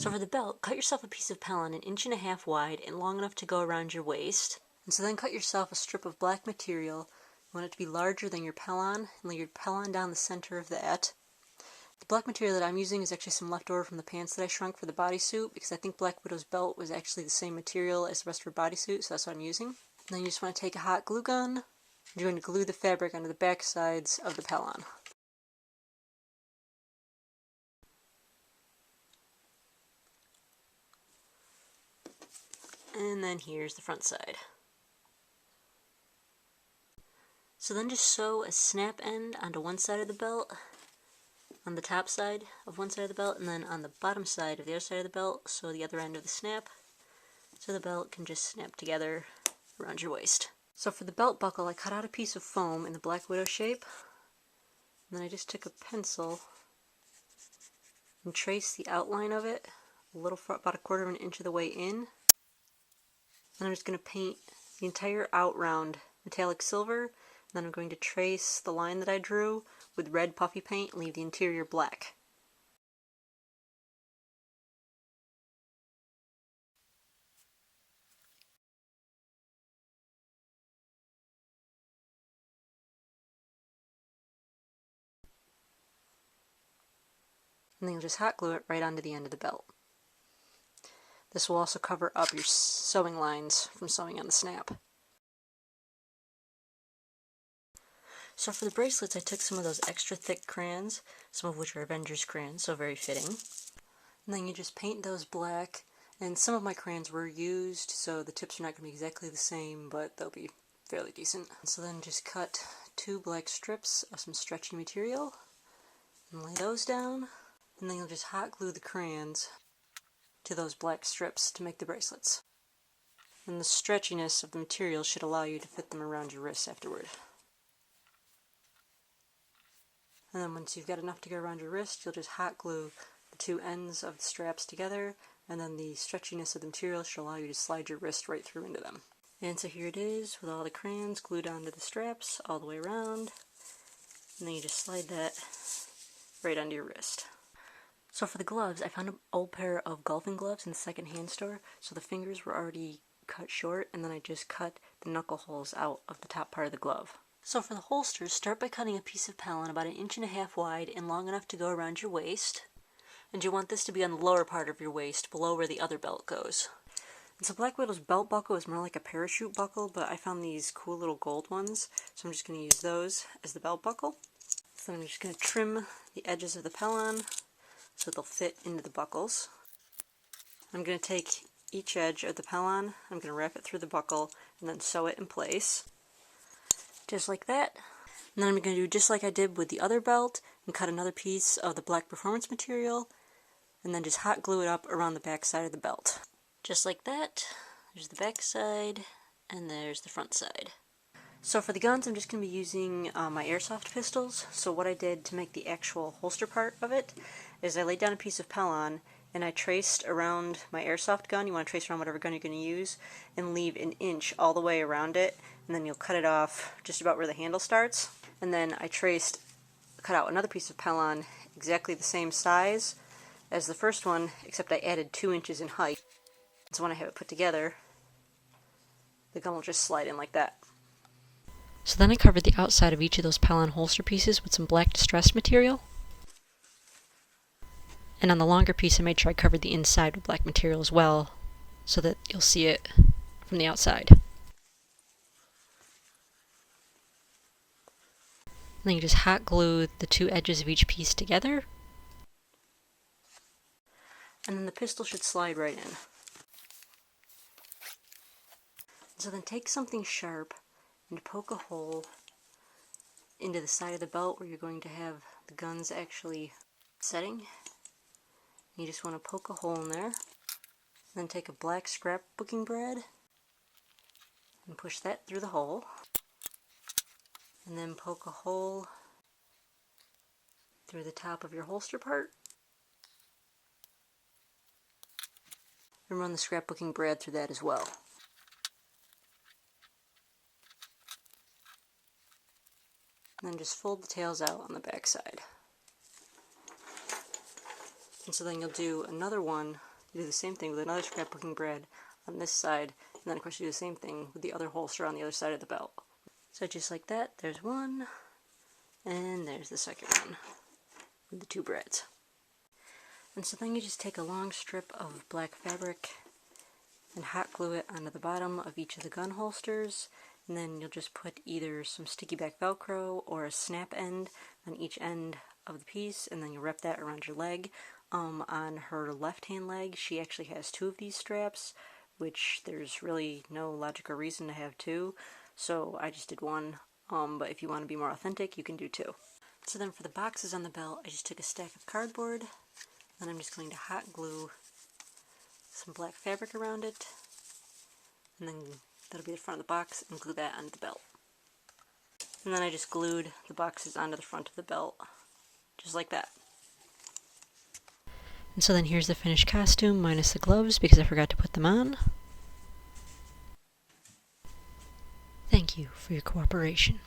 So for the belt, cut yourself a piece of pellon 1.5 inches wide and long enough to go around your waist. And so then cut yourself a strip of black material. You want it to be larger than your pellon, and lay your pellon down the center of that. The black material that I'm using is actually some leftover from the pants that I shrunk for the bodysuit, because I think Black Widow's belt was actually the same material as the rest of her bodysuit, so that's what I'm using. And then you just want to take a hot glue gun, and you're going to glue the fabric onto the back sides of the pellon. And then here's the front side. So then just sew a snap end onto one side of the belt, on the top side of one side of the belt, and then on the bottom side of the other side of the belt, sew the other end of the snap, so the belt can just snap together around your waist. So for the belt buckle, I cut out a piece of foam in the Black Widow shape, and then I just took a pencil and traced the outline of it about 1/4 inch of the way in. And I'm just going to paint the entire out round metallic silver, and then I'm going to trace the line that I drew with red puffy paint and leave the interior black. And then you'll just hot glue it right onto the end of the belt. This will also cover up your sewing lines from sewing on the snap. So for the bracelets, I took some of those extra thick crayons, some of which are Avengers crayons, so very fitting. And then you just paint those black, and some of my crayons were used, so the tips are not going to be exactly the same, but they'll be fairly decent. So then just cut 2 black strips of some stretchy material, and lay those down, and then you'll just hot glue the crayons to those black strips to make the bracelets. And the stretchiness of the material should allow you to fit them around your wrists afterward. And then once you've got enough to go around your wrist, you'll just hot glue the 2 ends of the straps together, and then the stretchiness of the material should allow you to slide your wrist right through into them. And so here it is with all the crayons glued onto the straps all the way around, and then you just slide that right onto your wrist. So for the gloves, I found an old pair of golfing gloves in the second-hand store, so the fingers were already cut short, and then I just cut the knuckle holes out of the top part of the glove. So for the holsters, start by cutting a piece of pellon about 1.5 inches wide and long enough to go around your waist. And you want this to be on the lower part of your waist, below where the other belt goes. And so Black Widow's belt buckle is more like a parachute buckle, but I found these cool little gold ones, so I'm just going to use those as the belt buckle. So I'm just going to trim the edges of the pellon so they'll fit into the buckles. I'm going to take each edge of the pellon, I'm going to wrap it through the buckle, and then sew it in place. Just like that. And then I'm going to do just like I did with the other belt, and cut another piece of the black performance material, and then just hot glue it up around the back side of the belt. Just like that. There's the back side, and there's the front side. So for the guns, I'm just going to be using my airsoft pistols. So what I did to make the actual holster part of it is I laid down a piece of pellon, and I traced around my airsoft gun. You want to trace around whatever gun you're going to use, and leave 1 inch all the way around it, and then you'll cut it off just about where the handle starts. And then I cut out another piece of pellon exactly the same size as the first one, except I added 2 inches in height. So when I have it put together, the gun will just slide in like that. So then I covered the outside of each of those pellon holster pieces with some black distressed material. And on the longer piece, I made sure I covered the inside with black material as well, so that you'll see it from the outside. And then you just hot glue the 2 edges of each piece together. And then the pistol should slide right in. So then take something sharp and poke a hole into the side of the belt where you're going to have the guns actually setting. You just want to poke a hole in there. Then take a black scrapbooking brad and push that through the hole. And then poke a hole through the top of your holster part. And run the scrapbooking brad through that as well. And then just fold the tails out on the back side. And so then you'll do another one you do the same thing with another scrapbooking brad on this side, and then of course you do the same thing with the other holster on the other side of the belt. So just like that, there's one, and there's the second one with the two brads. And so then you just take a long strip of black fabric and hot glue it onto the bottom of each of the gun holsters, and then you'll just put either some sticky back Velcro or a snap end on each end of the piece, and then you'll wrap that around your leg. On her left-hand leg, she actually has two of these straps, which there's really no logic or reason to have two, so I just did one, but if you want to be more authentic, you can do two. So then for the boxes on the belt, I just took a stack of cardboard, and I'm just going to hot glue some black fabric around it, and then that'll be the front of the box, and glue that onto the belt. And then I just glued the boxes onto the front of the belt, just like that. And so then here's the finished costume, minus the gloves, because I forgot to put them on. Thank you for your cooperation.